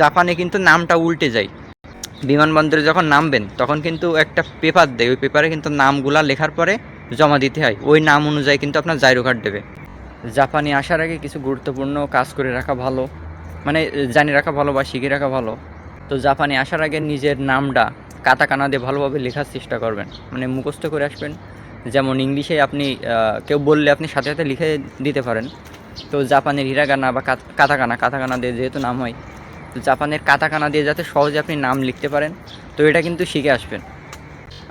জাপানে কিন্তু নামটা উল্টে যায়। বিমানবন্দরে যখন নামবেন তখন কিন্তু একটা পেপার দেয়, ওই পেপারে কিন্তু নামগুলা লেখার পরে জমা দিতে হয়, ওই নাম অনুযায়ী কিন্তু আপনার জাইরো কার্ড দেবে। জাপানে আসার আগে কিছু গুরুত্বপূর্ণ কাজ করে রাখা ভালো, মানে জানি রাখা ভালো বা শিখে রাখা ভালো। তো জাপানে আসার আগে নিজের নামটা কাতাকানা দিয়ে ভালোভাবে লেখার চেষ্টা করবেন, মানে মুখস্থ করে আসবেন। যেমন ইংলিশে আপনি কেউ বললে আপনি সাথে সাথে লিখে দিতে পারেন। তো জাপানের হিরাগানা বা কাতাকানা কাতাকানা দিয়ে যেহেতু নাম হয়, তো জাপানের কাতাকানা দিয়ে যাতে সহজে আপনি নাম লিখতে পারেন, তো এটা কিন্তু শিখে আসবেন।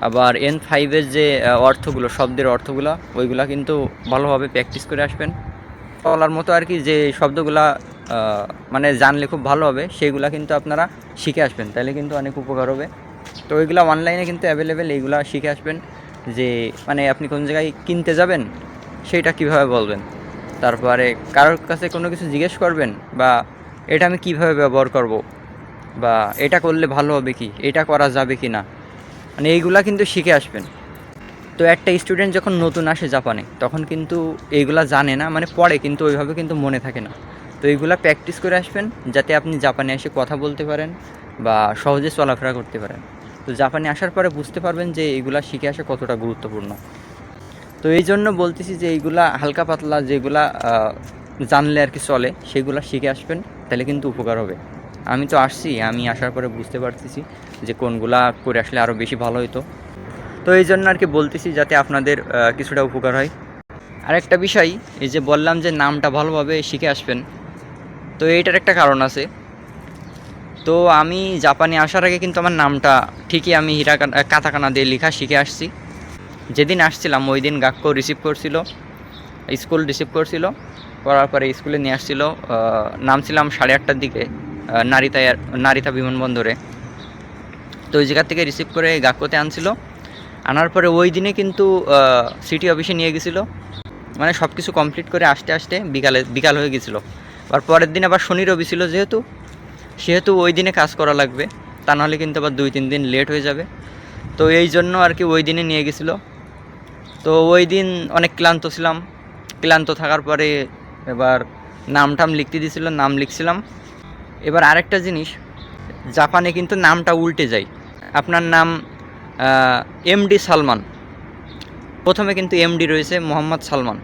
আবার N5-এর যে অর্থগুলো, শব্দের অর্থগুলো, ওইগুলা কিন্তু ভালোভাবে প্র্যাকটিস করে আসবেন। বলার মতো আর কি, যে শব্দগুলা মানে জানলে খুব ভালো হবে, সেইগুলা কিন্তু আপনারা শিখে আসবেন, তাহলে কিন্তু অনেক উপকার হবে। তো ওইগুলো অনলাইনে কিন্তু অ্যাভেলেবেল, এইগুলা শিখে আসবেন। যে মানে আপনি কোন জায়গায় কিনতে যাবেন সেইটা কীভাবে বলবেন, তারপরে কারোর কাছে কোনো কিছু জিজ্ঞেস করবেন, বা এটা আমি কীভাবে ব্যবহার করব, বা এটা করলে ভালো হবে কি, এটা করা যাবে কি না, মানে এইগুলা কিন্তু শিখে আসবেন। তো একটা স্টুডেন্ট যখন নতুন আসে জাপানে, তখন কিন্তু এইগুলা জানে না, মানে পড়ে কিন্তু ওইভাবে কিন্তু মনে থাকে না। তো এইগুলা প্র্যাকটিস করে আসবেন, যাতে আপনি জাপানে এসে কথা বলতে পারেন বা সহজে চলাফেরা করতে পারেন। তো জাপানে আসার পরে বুঝতে পারবেন যে এইগুলা শিখে আসা কতটা গুরুত্বপূর্ণ। তো এই জন্য বলতেছি যে এইগুলা হালকা পাতলা যেগুলা জানলে আর কি চলে, সেগুলা শিখে আসবেন, তাহলে কিন্তু উপকার হবে। আমি তো আসছি, আমি আসার পরে বুঝতে পারতেছি যে কোনগুলা করে আসলে আরও বেশি ভালো হতো। তো এই জন্য আর কি বলতেছি, যাতে আপনাদের কিছুটা উপকার হয়। আরেকটা বিষয়, এই যে বললাম যে নামটা ভালোভাবে শিখে আসবেন, তো এইটার একটা কারণ আছে। তো আমি জাপানে আসার আগে কিন্তু আমার নামটা ঠিকই আমি কাতাকানা দিয়ে লেখা শিখে আসছি। যেদিন আসছিলাম ওই দিন গাক্কো রিসিভ করছিল, স্কুল রিসিভ করছিল, করার পরে স্কুলে নিয়ে আসছিল। নামছিলাম 8:30টার দিকে নারিতা বিমানবন্দরে। তো ওই জায়গার থেকে রিসিভ করে গাক্কোতে আনছিল। আনার পরে ওই দিনে কিন্তু সিটি অফিসে নিয়ে গেছিলো, মানে সব কিছু কমপ্লিট করে আসতে আসতে বিকাল হয়ে গেছিলো। আর পরের দিন আবার শনি রবি ছিল, সেহেতু ওই দিনে কাজ করা লাগবে, তা নাহলে কিন্তু আবার 2-3 দিন লেট হয়ে যাবে। তো এই জন্য আর কি ওই দিনে নিয়ে গেছিলো। তো ওই দিন অনেক ক্লান্ত ছিলাম, ক্লান্ত থাকার পরে এবার নাম লিখতে দিয়েছিল, নাম লিখছিলাম। এবার আরেকটা জিনিস, জাপানে কিন্তু নামটা উল্টে যায়। আপনার নাম এমডি সালমান, প্রথমে কিন্তু এমডি রয়েছে মোহাম্মদ সালমান,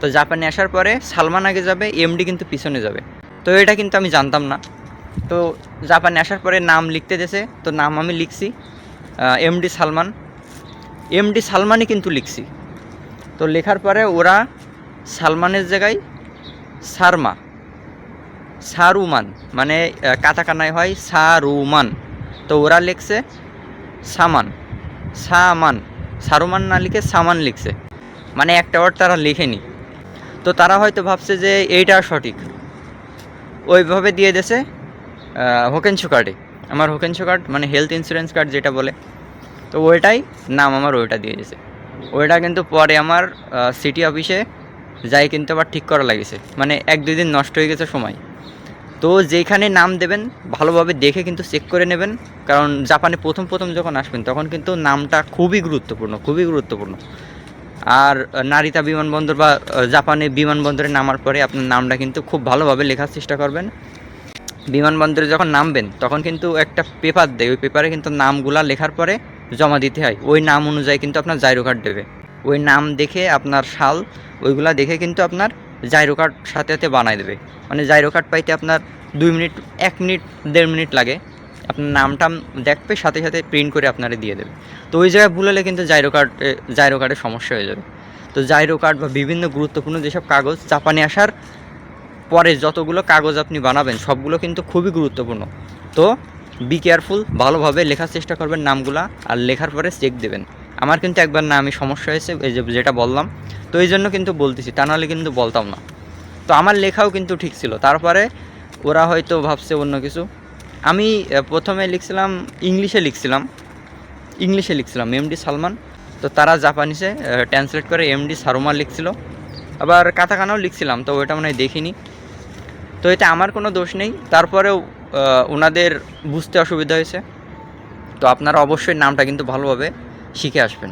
তো জাপানে আসার পরে সালমান আগে যাবে, এমডি কিন্তু পিছনে যাবে। তো এটা কিন্তু আমি জানতাম না। তো জাপানে আসার পরে নাম লিখতে দিয়েছে, তো নাম আমি লিখছি এমডি সালমান, এমডি সালমানই কিন্তু লিখছি। তো লেখার পরে ওরা সালমানের জায়গায় সারুমান, মানে কাতাকানায় হয় সারুমান, তো ওরা লিখছে সামান, সারুমান না লিখে সামান লিখছে, মানে একটা ওয়ার্ড তারা লেখেনি। তো তারা হয়তো ভাবছে যে এইটা সঠিক, ওইভাবে দিয়ে দিয়েছে হোকেনশো কার্ডে। আমার হোকেনশো কার্ড মানে হেলথ ইন্স্যুরেন্স কার্ড যেটা বলে, তো ওইটাই নাম আমার ওইটা দিয়ে দিয়েছে। ওইটা কিন্তু পরে আমার সিটি অফিসে যাই কিন্তু আবার ঠিক করা লাগিয়েছে, মানে 1-2 দিন নষ্ট হয়ে গেছে সময়। তো যেখানে নাম দেবেন ভালোভাবে দেখে কিন্তু চেক করে নেবেন, কারণ জাপানে প্রথম যখন আসবেন তখন কিন্তু নামটা খুবই গুরুত্বপূর্ণ। আর নারিতা বিমানবন্দর বা জাপানে বিমানবন্দরে নামার পরে আপনার নামটা কিন্তু খুব ভালোভাবে লেখার চেষ্টা করবেন। বিমানবন্দরে যখন নামবেন তখন কিন্তু একটা পেপার দেয়, ওই পেপারে কিন্তু নামগুলা লেখার পরে জমা দিতে হয়, ওই নাম অনুযায়ী কিন্তু আপনার জাইরো কার্ড দেবে। ওই নাম দেখে আপনার সাল ওইগুলা দেখে কিন্তু আপনার জাইরো কার্ড সাথে সাথে বানায় দেবে। মানে জাইরো কার্ড পাইতে আপনার 2 মিনিট, 1 মিনিট, 1.5 মিনিট লাগে। আপনার নামটা দেখবে, সাথে সাথে প্রিন্ট করে আপনারে দিয়ে দেবে। তো ওই জায়গায় ভুল হলে কিন্তু জাইরো কার্ডের সমস্যা হয়ে যাবে। তো জাইরো কার্ড বা বিভিন্ন গুরুত্বপূর্ণ যেসব কাগজ, জাপানে আসার পরে যতগুলো কাগজ আপনি বানাবেন সবগুলো কিন্তু খুবই গুরুত্বপূর্ণ। তো বি কেয়ারফুল, ভালোভাবে লেখার চেষ্টা করবেন নামগুলা, আর লেখার পরে চেক দেবেন। আমার কিন্তু একবার নামে সমস্যা হয়েছে, এই যেটা বললাম, তো এই জন্য কিন্তু বলতেছি, তা নাহলে কিন্তু বলতাম না। তো আমার লেখাও কিন্তু ঠিক ছিল, তারপরে ওরা হয়তো ভাবছে অন্য কিছু। আমি প্রথমে ইংলিশে লিখছিলাম এমডি সালমান, তো তারা জাপানিসে ট্রান্সলেট করে এমডি সারুমা লিখছিল। আবার কাতাকানাও লিখছিলাম, তো ওইটা মনে হয় দেখিনি। তো এতে আমার কোনো দোষ নেই, তারপরেও ওনাদের বুঝতে অসুবিধা হয়েছে। তো আপনারা অবশ্যই নামটা কিন্তু ভালোভাবে শিখে আসবেন।